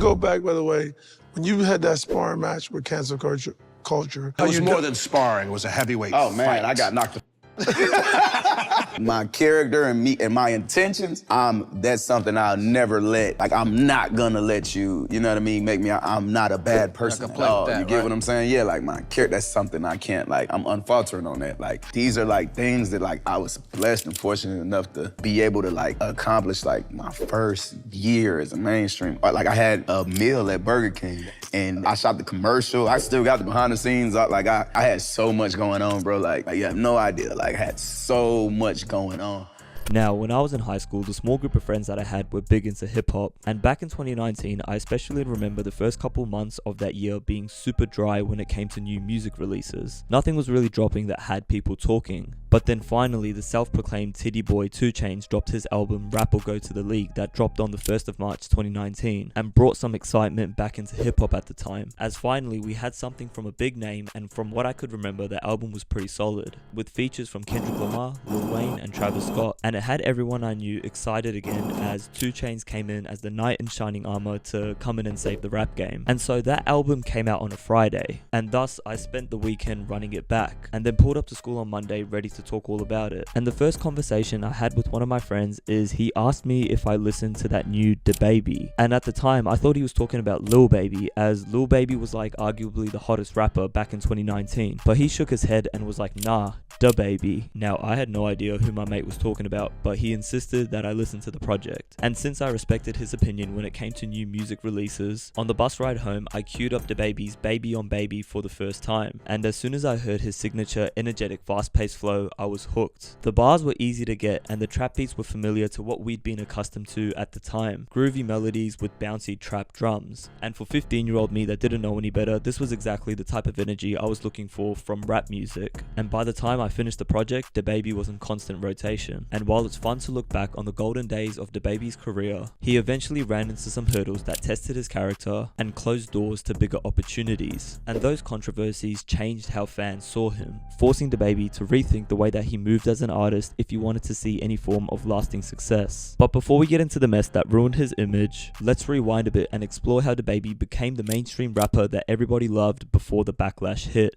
go back, by the way, when you had that sparring match with Cancel Culture. It was more than sparring. It was a heavyweight fight. Oh, man, I got knocked my character and me and my intentions, that's something I'll never let. Like, I'm not gonna let you, you know what I mean, make me, I'm not a bad person at all. You get what I'm saying? Yeah, like my character, that's something I can't, like, I'm unfaltering on that. Like, these are like things that like I was blessed and fortunate enough to be able to like accomplish like my first year as a mainstream. Like, I had a meal at Burger King and I shot the commercial. I still got the behind the scenes. Like, I had so much going on, bro. Like you have no idea. Like, I had so much going on. Now, when I was in high school, the small group of friends that I had were big into hip-hop, and back in 2019, I especially remember the first couple months of that year being super dry when it came to new music releases. Nothing was really dropping that had people talking. But then finally, the self-proclaimed titty boy 2 Chainz dropped his album Rap or Go to the League that dropped on the 1st of March 2019 and brought some excitement back into hip-hop at the time, as finally we had something from a big name, and from what I could remember, the album was pretty solid, with features from Kendrick Lamar, Lil Wayne and Travis Scott, and it had everyone I knew excited again as 2 Chainz came in as the knight in shining armor to come in and save the rap game. And so that album came out on a Friday, and thus I spent the weekend running it back, and then pulled up to school on Monday ready to talk all about it. And the first conversation I had with one of my friends is he asked me if I listened to that new DaBaby, and at the time I thought he was talking about Lil Baby, as Lil Baby was like arguably the hottest rapper back in 2019, but he shook his head and was like, nah, DaBaby. Now I had no idea who my mate was talking about, but he insisted that I listen to the project. And since I respected his opinion when it came to new music releases, on the bus ride home I queued up DaBaby's Baby on Baby for the first time, and as soon as I heard his signature energetic fast-paced flow, I was hooked. The bars were easy to get and the trap beats were familiar to what we'd been accustomed to at the time, groovy melodies with bouncy trap drums. And for 15-year-old me that didn't know any better, this was exactly the type of energy I was looking for from rap music. And by the time I finished the project, DaBaby was in constant rotation, and while it's fun to look back on the golden days of DaBaby's career, he eventually ran into some hurdles that tested his character and closed doors to bigger opportunities. And those controversies changed how fans saw him, forcing DaBaby to rethink the way that he moved as an artist if he wanted to see any form of lasting success. But before we get into the mess that ruined his image, let's rewind a bit and explore how DaBaby became the mainstream rapper that everybody loved before the backlash hit.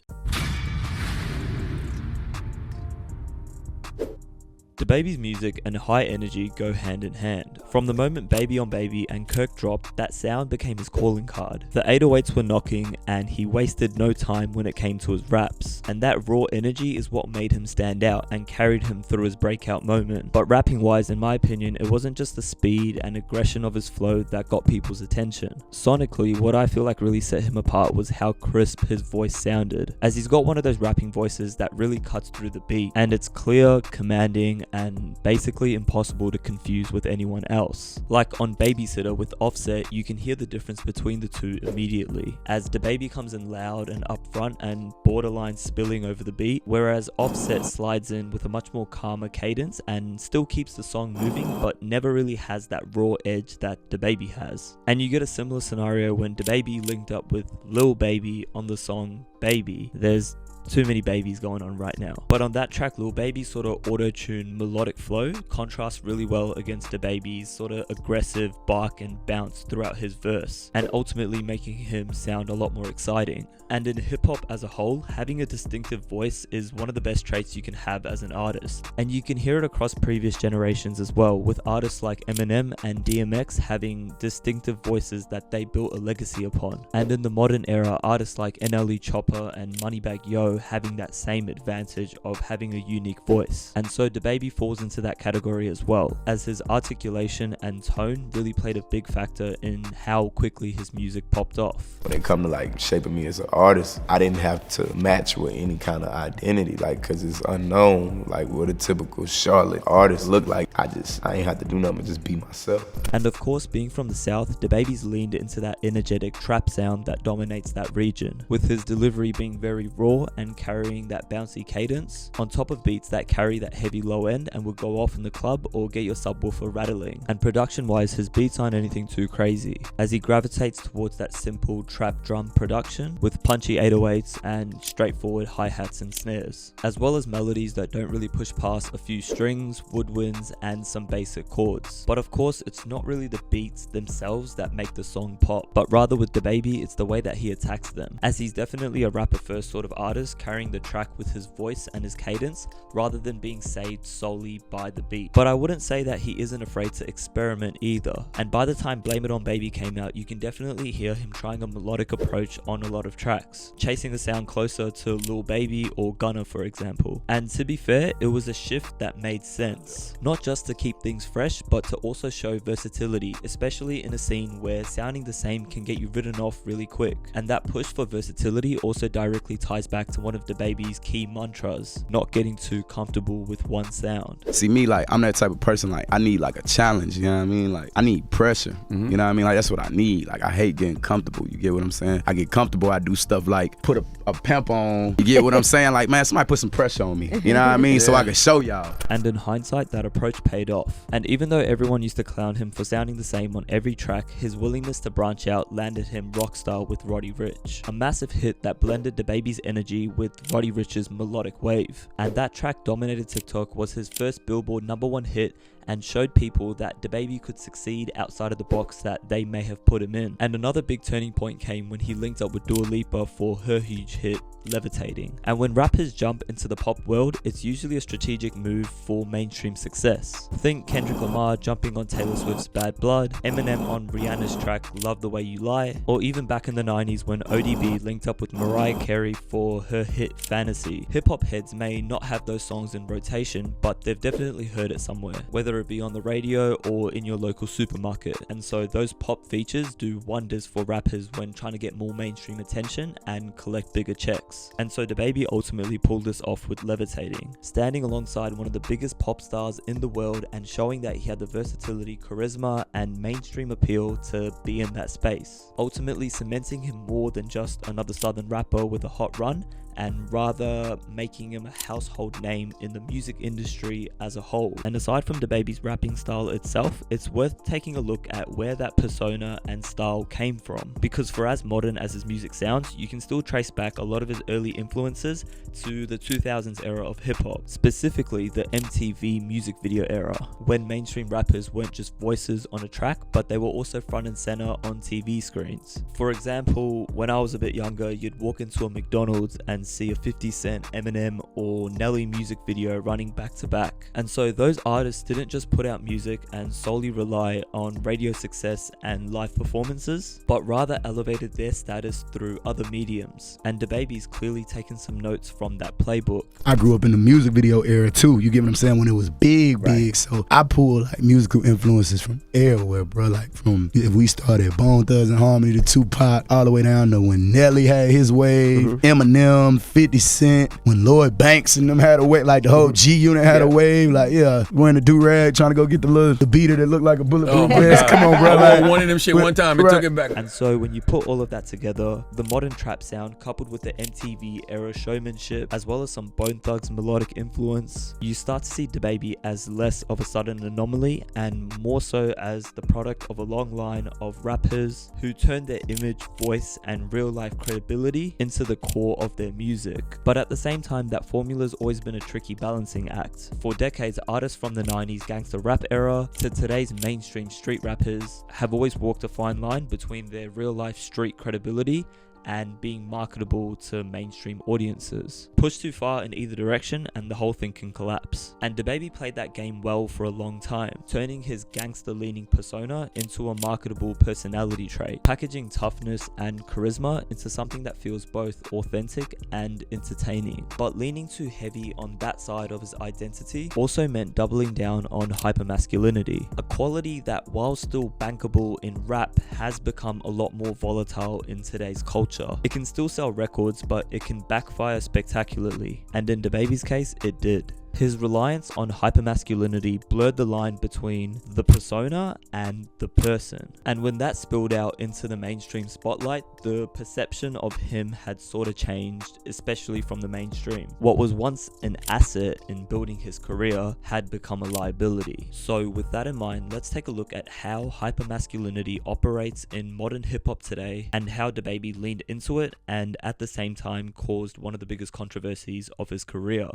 DaBaby's music and high energy go hand in hand. From the moment Baby on Baby and Kirk dropped, that sound became his calling card. The 808s were knocking and he wasted no time when it came to his raps. And that raw energy is what made him stand out and carried him through his breakout moment. But rapping wise, in my opinion, it wasn't just the speed and aggression of his flow that got people's attention. Sonically, what I feel like really set him apart was how crisp his voice sounded, as he's got one of those rapping voices that really cuts through the beat, and it's clear, commanding, and basically impossible to confuse with anyone else. Like on Babysitter with Offset, you can hear the difference between the two immediately, as DaBaby comes in loud and upfront and borderline spilling over the beat, whereas Offset slides in with a much more calmer cadence and still keeps the song moving but never really has that raw edge that DaBaby has. And you get a similar scenario when DaBaby linked up with Lil Baby on the song Baby. There's too many babies going on right now. But on that track, Lil Baby's sort of auto-tune melodic flow contrasts really well against DaBaby's sort of aggressive bark and bounce throughout his verse, and ultimately making him sound a lot more exciting. And in hip-hop as a whole, having a distinctive voice is one of the best traits you can have as an artist. And you can hear it across previous generations as well, with artists like Eminem and DMX having distinctive voices that they built a legacy upon. And in the modern era, artists like NLE Chopper and Moneybagg Yo having that same advantage of having a unique voice. And so DaBaby falls into that category as well, as his articulation and tone really played a big factor in how quickly his music popped off. When it come to like shaping me as an artist, I didn't have to match with any kind of identity, like, cause it's unknown, like what a typical Charlotte artist look like. I ain't have to do nothing but just be myself. And of course, being from the South, DaBaby's leaned into that energetic trap sound that dominates that region, with his delivery being very raw and carrying that bouncy cadence, on top of beats that carry that heavy low end and would go off in the club or get your subwoofer rattling. And production wise, his beats aren't anything too crazy, as he gravitates towards that simple trap drum production with punchy 808s and straightforward hi-hats and snares, as well as melodies that don't really push past a few strings, woodwinds and some basic chords. But of course, it's not really the beats themselves that make the song pop, but rather with DaBaby, it's the way that he attacks them, as he's definitely a rapper first sort of artist, carrying the track with his voice and his cadence rather than being saved solely by the beat. But I wouldn't say that he isn't afraid to experiment either, and by the time Blame It On Baby came out, you can definitely hear him trying a melodic approach on a lot of tracks, chasing the sound closer to Lil Baby or Gunna for example. And to be fair, it was a shift that made sense, not just to keep things fresh, but to also show versatility, especially in a scene where sounding the same can get you written off really quick. And that push for versatility also directly ties back to one of DaBaby's key mantras, not getting too comfortable with one sound. See me, like, I'm that type of person, like, I need like a challenge, you know what I mean? Like, I need pressure, you know what I mean? Like, that's what I need. Like, I hate getting comfortable, you get what I'm saying? I get comfortable, I do stuff like put a pimp on, you get what I'm saying? Like, man, somebody put some pressure on me, you know what I mean? So I can show y'all. And in hindsight, that approach paid off. And even though everyone used to clown him for sounding the same on every track, his willingness to branch out landed him rockstar with Roddy Ricch, a massive hit that blended DaBaby's energy with Roddy Ricch's melodic wave. And that track dominated TikTok, was his first Billboard #1 hit, and showed people that DaBaby could succeed outside of the box that they may have put him in. And another big turning point came when he linked up with Dua Lipa for her huge hit, Levitating. And when rappers jump into the pop world, it's usually a strategic move for mainstream success. Think Kendrick Lamar jumping on Taylor Swift's Bad Blood, Eminem on Rihanna's track Love the Way You Lie, or even back in the 90s when ODB linked up with Mariah Carey for her hit Fantasy. Hip-hop heads may not have those songs in rotation, but they've definitely heard it somewhere, whether it be on the radio or in your local supermarket. And so those pop features do wonders for rappers when trying to get more mainstream attention and collect bigger checks. And so DaBaby ultimately pulled this off with Levitating, standing alongside one of the biggest pop stars in the world and showing that he had the versatility, charisma and mainstream appeal to be in that space, ultimately cementing him more than just another southern rapper with a hot run, and rather making him a household name in the music industry as a whole. And aside from DaBaby's rapping style itself, it's worth taking a look at where that persona and style came from, because for as modern as his music sounds, you can still trace back a lot of his early influences to the 2000s era of hip-hop, specifically the MTV music video era, when mainstream rappers weren't just voices on a track, but they were also front and center on TV screens. For example, when I was a bit younger, you'd walk into a McDonald's and see a 50 Cent, Eminem or Nelly music video running back to back. And so those artists didn't just put out music and solely rely on radio success and live performances, but rather elevated their status through other mediums. And DaBaby's clearly taken some notes from that playbook. I grew up in the music video era too, you get what I'm saying, when it was big. So I pulled like musical influences from everywhere, bro. Like from, if we started Bone Thugs and Harmony to Tupac, all the way down to when Nelly had his wave, Eminem, 50 Cent, when Lloyd Banks and them had a wave, like the whole G Unit had a wave, like wearing a do-rag, trying to go get the beater that looked like a bulletproof vest. Come on, bro. I one of them shit one time and took it back. And so when you put all of that together, the modern trap sound coupled with the MTV era showmanship, as well as some Bone Thugs melodic influence, you start to see DaBaby as less of a sudden anomaly and more so as the product of a long line of rappers who turned their image, voice and real life credibility into the core of their music. But at the same time, that formula's always been a tricky balancing act. For decades, artists from the 90s gangster rap era to today's mainstream street rappers have always walked a fine line between their real life street credibility and being marketable to mainstream audiences. Push too far in either direction and the whole thing can collapse. And DaBaby played that game well for a long time, turning his gangster-leaning persona into a marketable personality trait, packaging toughness and charisma into something that feels both authentic and entertaining. But leaning too heavy on that side of his identity also meant doubling down on hypermasculinity, a quality that, while still bankable in rap, has become a lot more volatile in today's culture. It can still sell records, but it can backfire spectacularly, and in DaBaby's case, it did. His reliance on hypermasculinity blurred the line between the persona and the person. And when that spilled out into the mainstream spotlight, the perception of him had sort of changed, especially from the mainstream. What was once an asset in building his career had become a liability. So with that in mind, let's take a look at how hypermasculinity operates in modern hip-hop today and how DaBaby leaned into it and at the same time caused one of the biggest controversies of his career.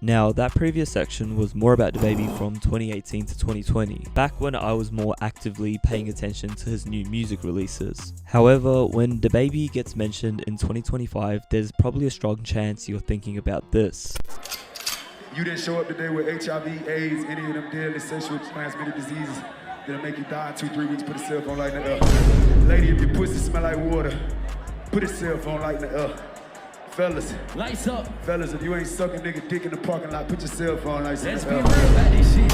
Now, that previous section was more about DaBaby from 2018 to 2020, back when I was more actively paying attention to his new music releases. However, when DaBaby gets mentioned in 2025, there's probably a strong chance you're thinking about this. You didn't show up today with HIV, AIDS, any of them deadly sexually transmitted diseases that'll make you die in 2-3 weeks. Put a cell phone light in the up. Lady, if your pussy smell like water, put a cell phone light in the up. Fellas, lights up. Fellas, if you ain't sucking nigga dick in the parking lot, put your cell phone lights in the up. Let's be real about this shit.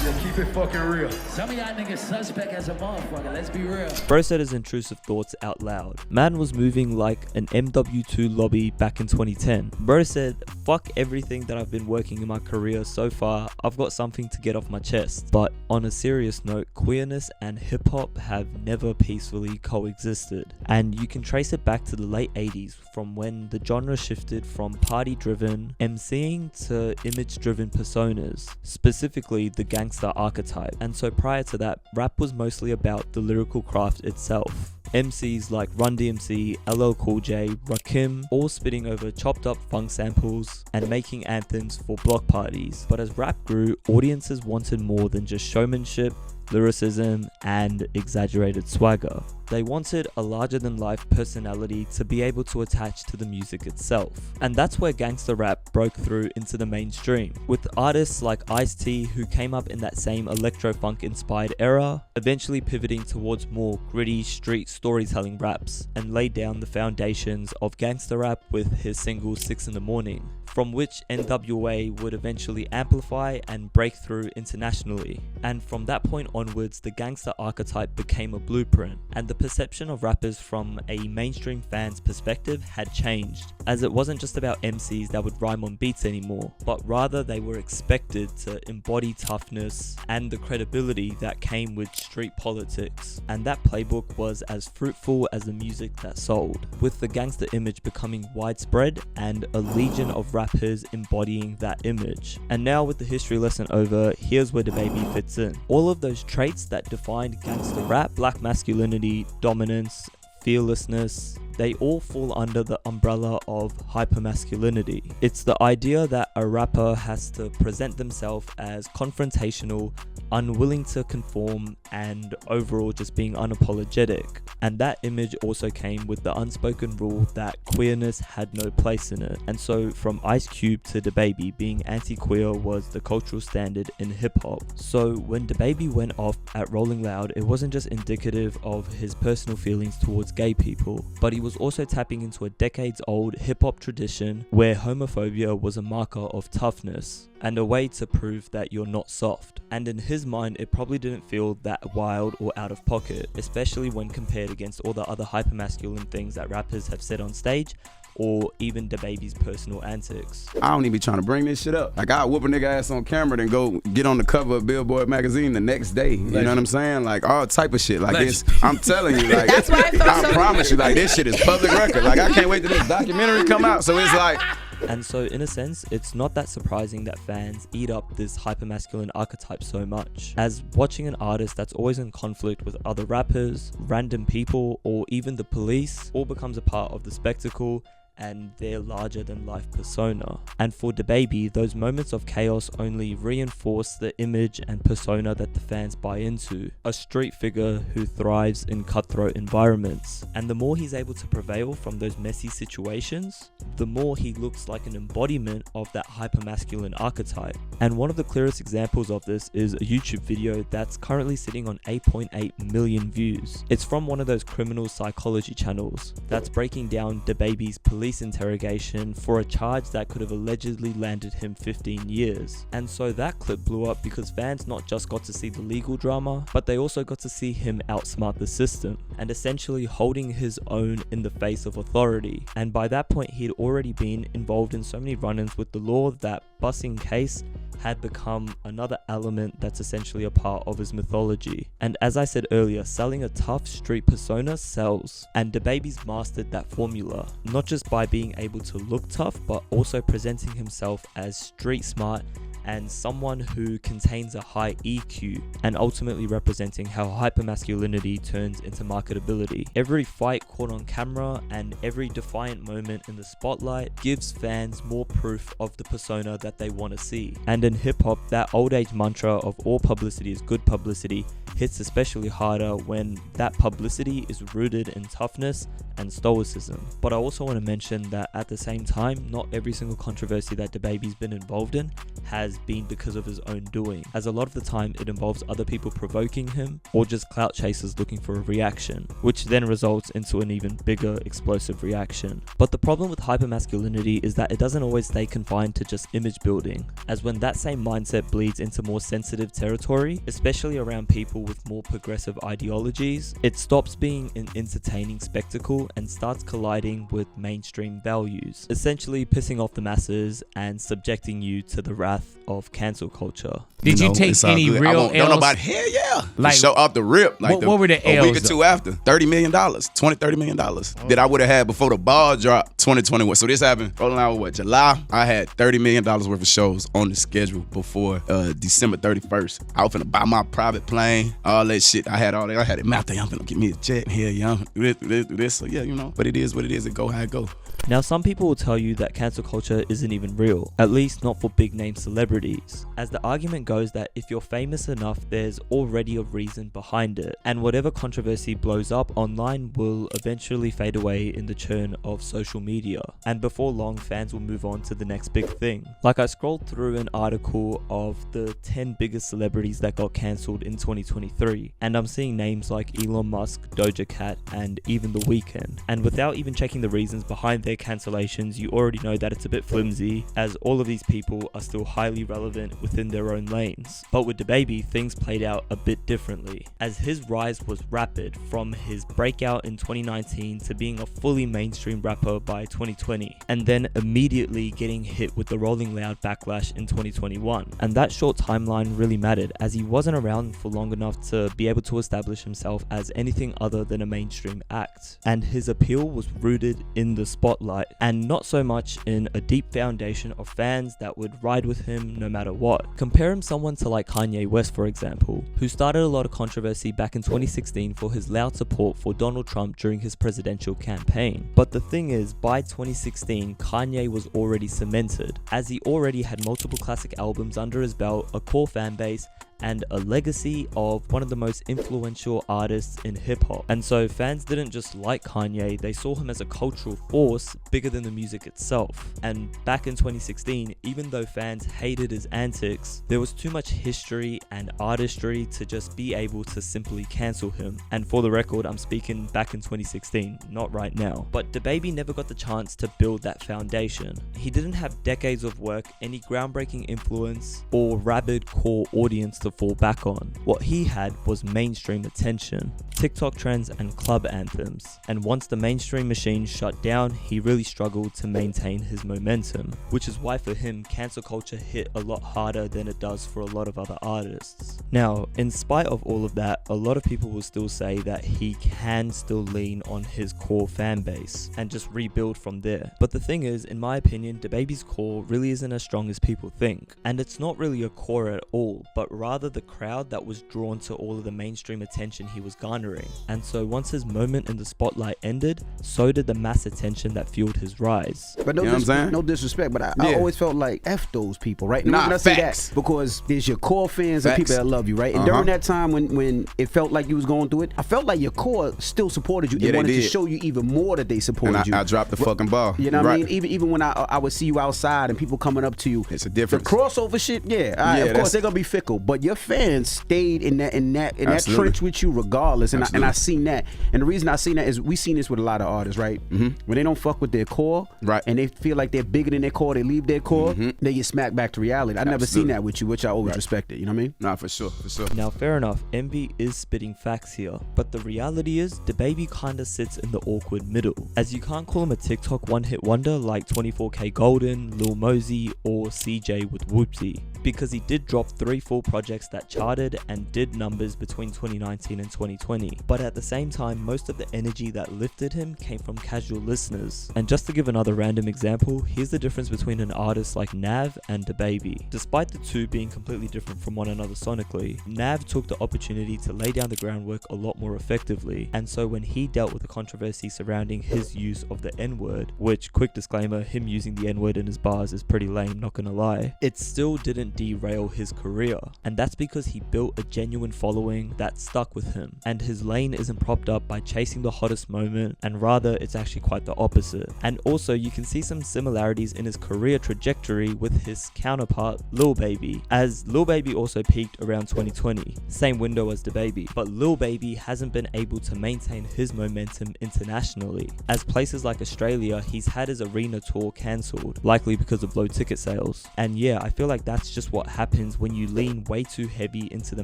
Yeah, keep it fucking real. Some of y'all niggas suspect as a motherfucker, let's be real. Bro said his intrusive thoughts out loud. Man was moving like an MW2 lobby back in 2010. Bro said, fuck everything that I've been working in my career so far, I've got something to get off my chest. But on a serious note, queerness and hip hop have never peacefully coexisted. And you can trace it back to the late 80s, from when the genre shifted from party-driven MCing to image-driven personas, specifically the gangster archetype. And so prior to that, rap was mostly about the lyrical craft itself. MCs like Run DMC, LL Cool J, Rakim, all spitting over chopped up funk samples and making anthems for block parties. But as rap grew, audiences wanted more than just showmanship, lyricism, and exaggerated swagger. They wanted a larger-than-life personality to be able to attach to the music itself. And that's where gangster rap broke through into the mainstream, with artists like Ice-T, who came up in that same electro-funk-inspired era, eventually pivoting towards more gritty street storytelling raps, and laid down the foundations of gangster rap with his single 6 in the Morning, from which NWA would eventually amplify and break through internationally. And from that point onwards, the gangster archetype became a blueprint, and the perception of rappers from a mainstream fan's perspective had changed, as it wasn't just about MCs that would rhyme on beats anymore, but rather they were expected to embody toughness and the credibility that came with street politics. And that playbook was as fruitful as the music that sold, with the gangster image becoming widespread and a legion of rappers embodying that image. And now with the history lesson over, here's where DaBaby fits in. All of those traits that defined gangster rap, black masculinity, dominance, fearlessness, they all fall under the umbrella of hypermasculinity. It's the idea that a rapper has to present themselves as confrontational, unwilling to conform, and overall just being unapologetic. And that image also came with the unspoken rule that queerness had no place in it. And so from Ice Cube to DaBaby, being anti-queer was the cultural standard in hip-hop. So when DaBaby went off at Rolling Loud, it wasn't just indicative of his personal feelings towards gay people, but he was also tapping into a decades-old hip-hop tradition where homophobia was a marker of toughness and a way to prove that you're not soft. And in his mind, it probably didn't feel that wild or out of pocket, especially when compared against all the other hypermasculine things that rappers have said on stage, or even DaBaby's personal antics. I don't even be trying to bring this shit up. Like, I'll whoop a nigga ass on camera then go get on the cover of Billboard magazine the next day. You know what I'm saying? Like, all type of shit. Like, it's, I'm telling you, like, That's why I promise you, like, this shit is public record. Like, I can't wait till this documentary come out. So it's like, And so in a sense, it's not that surprising that fans eat up this hypermasculine archetype so much, as watching an artist that's always in conflict with other rappers, random people, or even the police all becomes a part of the spectacle and their larger-than-life persona. And for DaBaby, those moments of chaos only reinforce the image and persona that the fans buy into, a street figure who thrives in cutthroat environments. And the more he's able to prevail from those messy situations, the more he looks like an embodiment of that hypermasculine archetype. And one of the clearest examples of this is a YouTube video that's currently sitting on 8.8 million views. It's from one of those criminal psychology channels that's breaking down DaBaby's police police interrogation for a charge that could have allegedly landed him 15 years. And so that clip blew up because fans not just got to see the legal drama, but they also got to see him outsmart the system and essentially holding his own in the face of authority. And by that point, he had already been involved in so many run-ins with the law that busing case had become another element that's essentially a part of his mythology. And as I said earlier, selling a tough street persona sells, and DaBaby's mastered that formula, not just by being able to look tough, but also presenting himself as street smart and someone who contains a high EQ, and ultimately representing how hypermasculinity turns into marketability. Every fight caught on camera and every defiant moment in the spotlight gives fans more proof of the persona that they want to see. And in hip-hop, that old age mantra of all publicity is good publicity hits especially harder when that publicity is rooted in toughness and stoicism. But I also want to mention that at the same time, not every single controversy that DaBaby's been involved in has been because of his own doing, as a lot of the time it involves other people provoking him or just clout chasers looking for a reaction, which then results into an even bigger explosive reaction. But the problem with hypermasculinity is that it doesn't always stay confined to just image building, as when that same mindset bleeds into more sensitive territory, especially around people with more progressive ideologies, it stops being an entertaining spectacle and starts colliding with mainstream values, essentially pissing off the masses and subjecting you to the wrath of cancel culture. Did you take any real L's? Don't know about hell yeah. Like, show up the rip. Like what were the L's? A week or two after, $30 million, $30 million that I would have had before the ball dropped 2021. So this happened rolling out with July. I had $30 million worth of shows on the schedule before December 31st. I was finna buy my private plane, all that shit. I had all that. I had it mapped out. I'm finna get me a jet. Hell yeah, do this. So yeah, you know. But it is what it is. It go how it go. Now, some people will tell you that cancel culture isn't even real, at least not for big name celebrities, as the argument goes that if you're famous enough, there's already a reason behind it, and whatever controversy blows up online will eventually fade away in the churn of social media, and before long, fans will move on to the next big thing. Like, I scrolled through an article of the 10 biggest celebrities that got cancelled in 2023, and I'm seeing names like Elon Musk, Doja Cat, and even The Weeknd, and without even checking the reasons behind their cancellations, you already know that it's a bit flimsy, as all of these people are still highly relevant within their own lanes. But with DaBaby, things played out a bit differently, as his rise was rapid from his breakout in 2019 to being a fully mainstream rapper by 2020, and then immediately getting hit with the Rolling Loud backlash in 2021. And that short timeline really mattered, as he wasn't around for long enough to be able to establish himself as anything other than a mainstream act, and his appeal was rooted in the spotlight and not so much in a deep foundation of fans that would ride with him no matter what. Compare him someone to like Kanye West, for example, who started a lot of controversy back in 2016 for his loud support for Donald Trump during his presidential campaign. But the thing is, by 2016, Kanye was already cemented, as he already had multiple classic albums under his belt, a core fan base, and a legacy of one of the most influential artists in hip-hop. And so fans didn't just like Kanye, they saw him as a cultural force bigger than the music itself. And back in 2016, even though fans hated his antics, there was too much history and artistry to just be able to simply cancel him. And for the record, I'm speaking back in 2016, not right now. But DaBaby never got the chance to build that foundation. He didn't have decades of work, any groundbreaking influence, or rabid core audience to fall back on. What he had was mainstream attention, TikTok trends, and club anthems. And once the mainstream machine shut down, he really struggled to maintain his momentum, which is why for him, cancel culture hit a lot harder than it does for a lot of other artists. Now, in spite of all of that, a lot of people will still say that he can still lean on his core fan base and just rebuild from there. But the thing is, in my opinion, DaBaby's core really isn't as strong as people think. And it's not really a core at all, but rather the crowd that was drawn to all of the mainstream attention he was garnering. And so once his moment in the spotlight ended, so did the mass attention that fueled his rise. But no, no disrespect, but I always felt like F those people, right? And I say that because there's your core fans and people that love you, right? And during that time when it felt like you was going through it, I felt like your core still supported you. They wanted to show you even more that they supported you. I dropped the fucking ball. You know what I mean? Even when I would see you outside and people coming up to you. It's a difference. The crossover shit, of course they're gonna be fickle, but your fans stayed in that trench with you regardless, and I seen that. And the reason I seen that is we seen this with a lot of artists, right? When they don't fuck with their core, right, and they feel like they're bigger than their core, they leave their core, they get smacked back to reality. I never seen that with you, which I always respected. You know what I mean? Nah, for sure. Now, fair enough, Envy is spitting facts here, but the reality is, DaBaby kinda sits in the awkward middle, as you can't call him a TikTok one-hit wonder like 24K Golden, Lil Mosey, or CJ with Whoopsie, because he did drop 3 full projects that charted and did numbers between 2019 and 2020. But at the same time, most of the energy that lifted him came from casual listeners. And just to give another random example, here's the difference between an artist like Nav and DaBaby. Despite the two being completely different from one another sonically, Nav took the opportunity to lay down the groundwork a lot more effectively, and so when he dealt with the controversy surrounding his use of the N-word, which, quick disclaimer, him using the N-word in his bars is pretty lame, not gonna lie, it still didn't derail his career, and that's because he built a genuine following that stuck with him, and his lane isn't propped up by chasing the hottest moment, and rather it's actually quite the opposite. And also you can see some similarities in his career trajectory with his counterpart Lil Baby, as Lil Baby also peaked around 2020, same window as DaBaby, but Lil Baby hasn't been able to maintain his momentum internationally, as places like Australia he's had his arena tour cancelled, likely because of low ticket sales. And yeah, I feel like that's just what happens when you lean way too heavy into the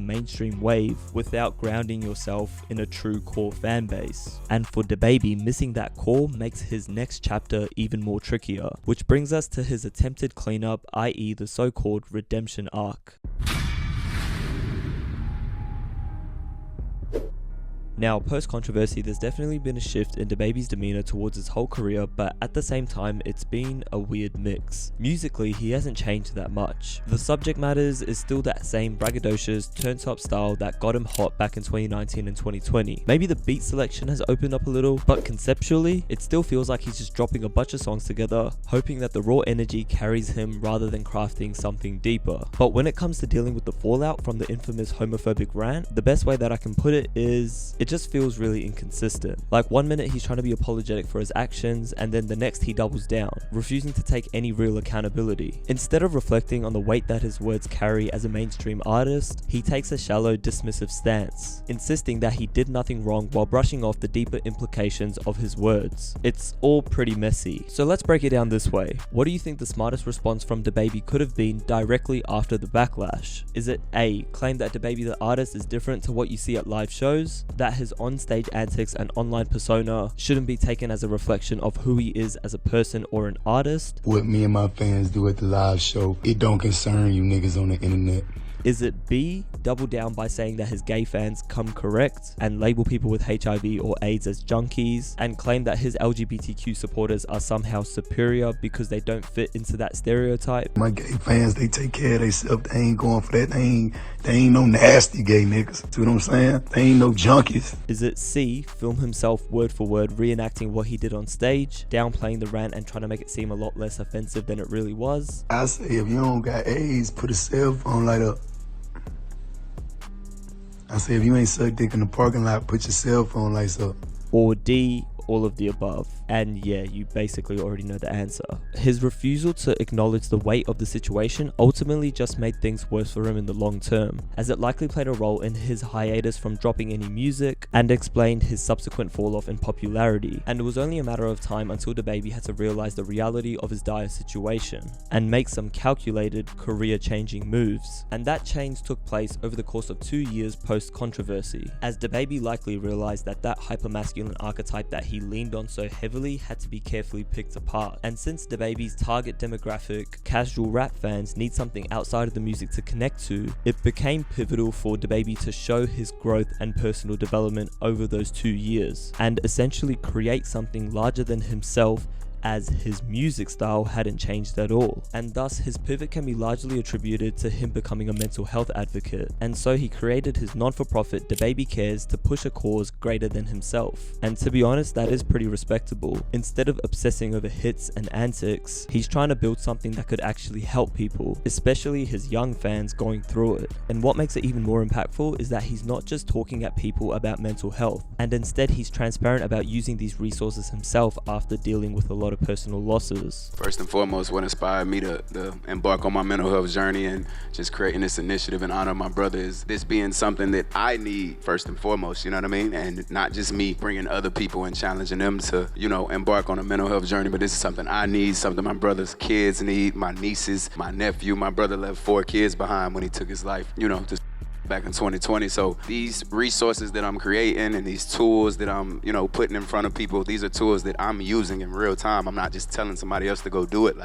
mainstream wave without grounding yourself in a true core fan base. And for DaBaby, missing that core makes his next chapter even more trickier, which brings us to his attempted cleanup, i.e. the so-called redemption arc. Now, post-controversy, there's definitely been a shift in DaBaby's demeanor towards his whole career, but at the same time, it's been a weird mix. Musically, he hasn't changed that much. The subject matters is still that same braggadocious, turn-top style that got him hot back in 2019 and 2020. Maybe the beat selection has opened up a little, but conceptually, it still feels like he's just dropping a bunch of songs together, hoping that the raw energy carries him rather than crafting something deeper. But when it comes to dealing with the fallout from the infamous homophobic rant, the best way that I can put it is, it just feels really inconsistent. Like, one minute he's trying to be apologetic for his actions, and then the next he doubles down, refusing to take any real accountability. Instead of reflecting on the weight that his words carry as a mainstream artist, he takes a shallow, dismissive stance, insisting that he did nothing wrong while brushing off the deeper implications of his words. It's all pretty messy. So let's break it down this way. What do you think the smartest response from DaBaby could have been directly after the backlash? Is it A, claim that DaBaby the artist is different to what you see at live shows, that his on-stage antics and online persona shouldn't be taken as a reflection of who he is as a person or an artist? What me and my fans do at the live show, it don't concern you niggas on the internet. Is it B, double down by saying that his gay fans come correct and label people with HIV or AIDS as junkies, and claim that his LGBTQ supporters are somehow superior because they don't fit into that stereotype? My gay fans, they take care of themselves. They ain't going for that. They ain't no nasty gay niggas. See what I'm saying? They ain't no junkies. Is it C, film himself word for word reenacting what he did on stage, downplaying the rant and trying to make it seem a lot less offensive than it really was? I say, if you don't got AIDS, put a cell phone light up. I say, if you ain't suck dick in the parking lot, put your cell phone lights up. Or D, all of the above. And yeah, you basically already know the answer. His refusal to acknowledge the weight of the situation ultimately just made things worse for him in the long term, as it likely played a role in his hiatus from dropping any music and explained his subsequent fall off in popularity. And it was only a matter of time until DaBaby had to realize the reality of his dire situation and make some calculated career-changing moves. And that change took place over the course of 2 years post-controversy, as DaBaby likely realized that that hypermasculine archetype that he leaned on so heavily had to be carefully picked apart. And since DaBaby's target demographic, casual rap fans, need something outside of the music to connect to, it became pivotal for DaBaby to show his growth and personal development over those 2 years, and essentially create something larger than himself, as his music style hadn't changed at all, and thus his pivot can be largely attributed to him becoming a mental health advocate. And so he created his non-for-profit DaBaby Cares to push a cause greater than himself, and to be honest, that is pretty respectable. Instead of obsessing over hits and antics, he's trying to build something that could actually help people, especially his young fans going through it. And what makes it even more impactful is that he's not just talking at people about mental health, and instead he's transparent about using these resources himself after dealing with a lot of personal losses. First and foremost, what inspired me to embark on my mental health journey and just creating this initiative in honor of my brother is this being something that I need first and foremost, you know what I mean? And not just me bringing other people and challenging them to, you know, embark on a mental health journey, but this is something I need, something my brother's kids need, my nieces, my nephew. My brother left 4 kids behind when he took his life, you know, just back in 2020. So these resources that I'm creating and these tools that I'm, you know, putting in front of people, these are tools that I'm using in real time. I'm not just telling somebody else to go do it.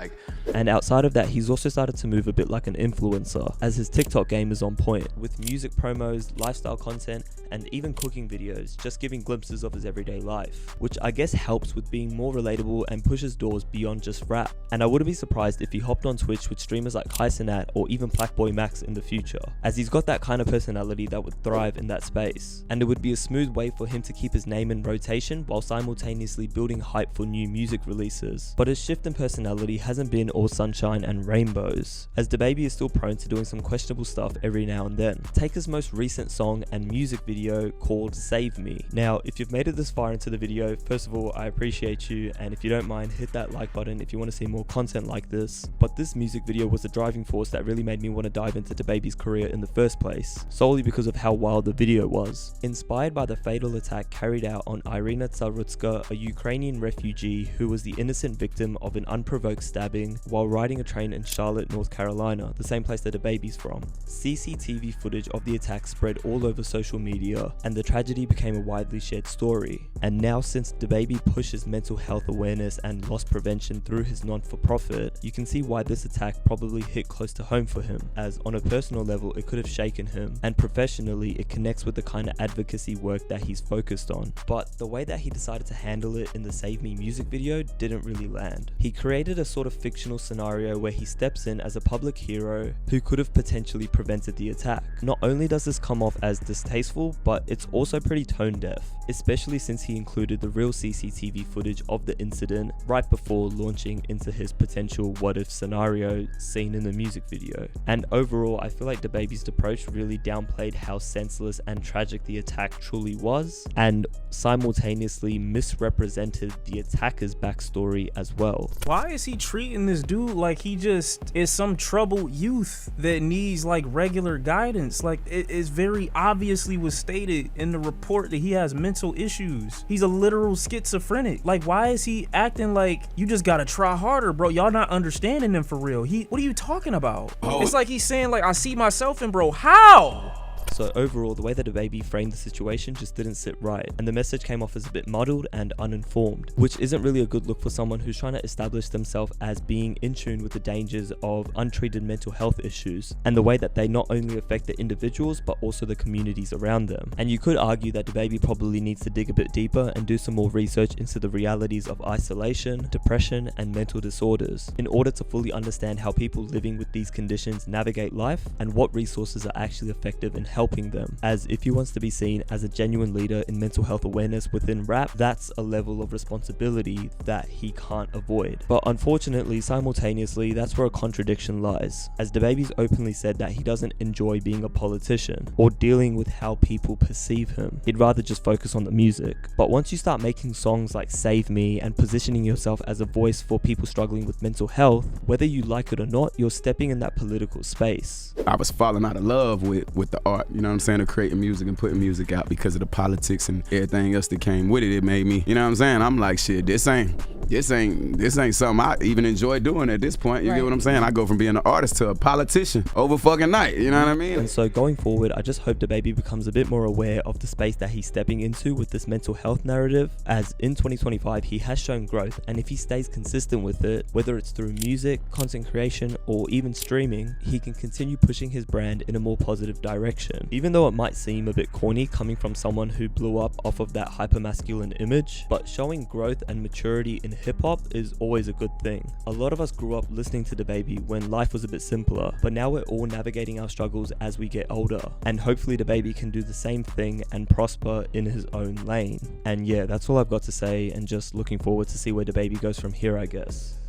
And outside of that, he's also started to move a bit like an influencer, as his TikTok game is on point, with music promos, lifestyle content, and even cooking videos, just giving glimpses of his everyday life, which I guess helps with being more relatable and pushes doors beyond just rap. And I wouldn't be surprised if he hopped on Twitch with streamers like Hycenat or even Blackboy Max in the future, as he's got that kind of personality that would thrive in that space. And it would be a smooth way for him to keep his name in rotation while simultaneously building hype for new music releases. But his shift in personality hasn't been all sunshine and rainbows, as DaBaby is still prone to doing some questionable stuff every now and then. Take his most recent song and music video called Save Me. Now, if you've made it this far into the video, first of all, I appreciate you, and if you don't mind, hit that like button if you want to see more content like this. But this music video was the driving force that really made me want to dive into DaBaby's career in the first place, solely because of how wild the video was. Inspired by the fatal attack carried out on Irina Tsarutska, a Ukrainian refugee who was the innocent victim of an unprovoked stabbing while riding a train in Charlotte, North Carolina, the same place that DaBaby's from. CCTV footage of the attack spread all over social media, and the tragedy became a widely shared story. And now, since DaBaby pushes mental health awareness and loss prevention through his non-for-profit, you can see why this attack probably hit close to home for him, as on a personal level it could have shaken him, and professionally it connects with the kind of advocacy work that he's focused on. But the way that he decided to handle it in the Save Me music video didn't really land. He created a sort of fictional scenario where he steps in as a public hero who could have potentially prevented the attack. Not only does this come off as distasteful, but it's also pretty tone deaf, especially since he included the real CCTV footage of the incident right before launching into his potential what if scenario seen in the music video. And overall, I feel like DaBaby's approach really downplayed how senseless and tragic the attack truly was, and simultaneously misrepresented the attacker's backstory as well. Why is he treating this dude like he just is some troubled youth that needs like regular guidance? Like, it is very obviously was stated in the report that he has mental issues. He's a literal schizophrenic. Like, why is he acting like you just gotta try harder, bro? Y'all not understanding him for real. What are you talking about? It's like he's saying like, I see myself in bro. How? So overall, the way that DaBaby framed the situation just didn't sit right, and the message came off as a bit muddled and uninformed, which isn't really a good look for someone who's trying to establish themselves as being in tune with the dangers of untreated mental health issues, and the way that they not only affect the individuals, but also the communities around them. And you could argue that DaBaby probably needs to dig a bit deeper and do some more research into the realities of isolation, depression, and mental disorders, in order to fully understand how people living with these conditions navigate life, and what resources are actually effective in helping them. As if he wants to be seen as a genuine leader in mental health awareness within rap, that's a level of responsibility that he can't avoid. But unfortunately, simultaneously, that's where a contradiction lies, as DaBaby's openly said that he doesn't enjoy being a politician or dealing with how people perceive him. He'd rather just focus on the music. But once you start making songs like Save Me and positioning yourself as a voice for people struggling with mental health, whether you like it or not, you're stepping in that political space. I was falling out of love with the art, you know what I'm saying, of creating music and putting music out because of the politics and everything else that came with it. It made me, you know what I'm saying, I'm like, shit, this ain't something I even enjoy doing at this point. You get what I'm saying? I go from being an artist to a politician over fucking night, you know what I mean? And so going forward, I just hope DaBaby becomes a bit more aware of the space that he's stepping into with this mental health narrative, as in 2025 he has shown growth, and if he stays consistent with it, whether it's through music, content creation, or even streaming, he can continue pushing his brand in a more positive direction. Even though it might seem a bit corny coming from someone who blew up off of that hypermasculine image, but showing growth and maturity in hip-hop is always a good thing. A lot of us grew up listening to DaBaby when life was a bit simpler, but now we're all navigating our struggles as we get older, and hopefully DaBaby can do the same thing and prosper in his own lane. And yeah, that's all I've got to say, and just looking forward to see where DaBaby goes from here, I guess.